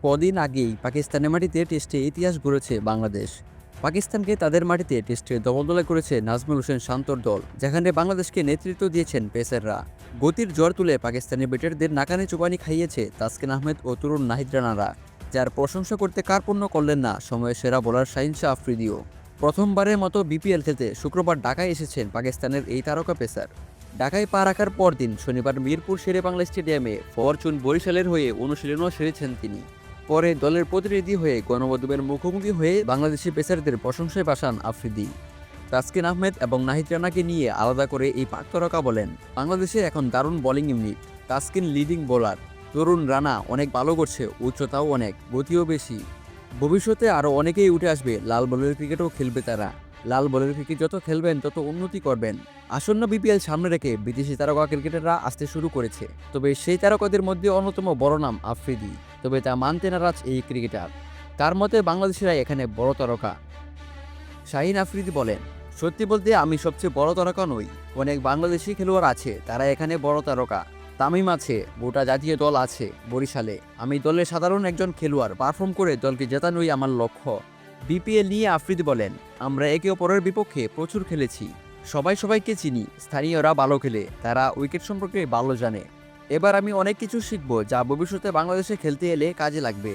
কদিন আগেই পাকিস্তানের মাটিতে টেস্টে ইতিহাস গড়েছে বাংলাদেশ। পাকিস্তানকে তাদের মাটিতে টেস্টে দমদলে করেছে নাজমুল হোসেন শান্তর দল, যেখানে বাংলাদেশকে নেতৃত্ব দিয়েছেন পেসাররা। গতির জ্বর তুলে পাকিস্তানি ব্যাটারদের নাকানি চুবানি খাইয়েছে তাসকিন আহমেদ ও তরুণ নাহিদ রানারা, যার প্রশংসা করতে কার্পণ্য করলেন না সময়ের সেরা বোলার শাহিন শাহ আফ্রিদিও। প্রথমবারের মতো বিপিএল খেলতে শুক্রবার ঢাকায় এসেছেন পাকিস্তানের এই তারকা পেসার। ঢাকায় পা রাখার পরদিন শনিবার মিরপুর শেরেবাংলা স্টেডিয়ামে ফরচুন বরিশালের হয়ে অনুশীলনও সেরেছেন তিনি। পরে দলের প্রতিনিধি হয়ে গণমাধ্যমের মুখোমুখি হয়ে বাংলাদেশি পেসারদের প্রশংসায় ভাসান আফ্রিদি। তাসকিন আহমেদ এবং নাহিদ রানাকে নিয়ে আলাদা করে এই পাক তারকা বলেন, বাংলাদেশে এখন দারুণ bowling unit. Taskin leading bowler, তরুণ রানা অনেক ভালো করছে, উচ্চতাও অনেক, গতিও বেশি। ভবিষ্যতে আরও অনেকেই উঠে আসবে, লাল বলের ক্রিকেটও খেলবে তারা। লাল বলের ক্রিকেট যত খেলবেন তত উন্নতি করবেন। আসন্ন বিপিএল সামনে রেখে বিদেশি তারকা ক্রিকেটাররা আসতে শুরু করেছে, তবে সেই তারকাদের মধ্যে অন্যতম বড় নাম আফ্রিদি। তবে তা মানতে নারাজ এই ক্রিকেটার। তার মতে বাংলাদেশিরাই এখানে বড় তারকা। শাহিন আফ্রিদি বলেন, সত্যি বলতে আমি সবচেয়ে বড় তারকা নই। অনেক বাংলাদেশি খেলোয়াড় আছে, তারা এখানে বড় তারকা। তামিম আছে, গোটা জাতীয় দল আছে বরিশালে। আমি দলের সাধারণ একজন খেলোয়াড়, পারফর্ম করে দলকে জেতানোই আমার লক্ষ্য। বিপিএল নিয়ে আফ্রিদি বলেন, আমরা একে অপরের বিপক্ষে প্রচুর খেলেছি। সবাই সবাইকে চিনি। স্থানীয়রা ভালো খেলে, তারা উইকেট সম্পর্কে ভালো জানে। এবার আমি অনেক কিছু শিখব, যা ভবিষ্যতে বাংলাদেশে খেলতে এলে কাজে লাগবে।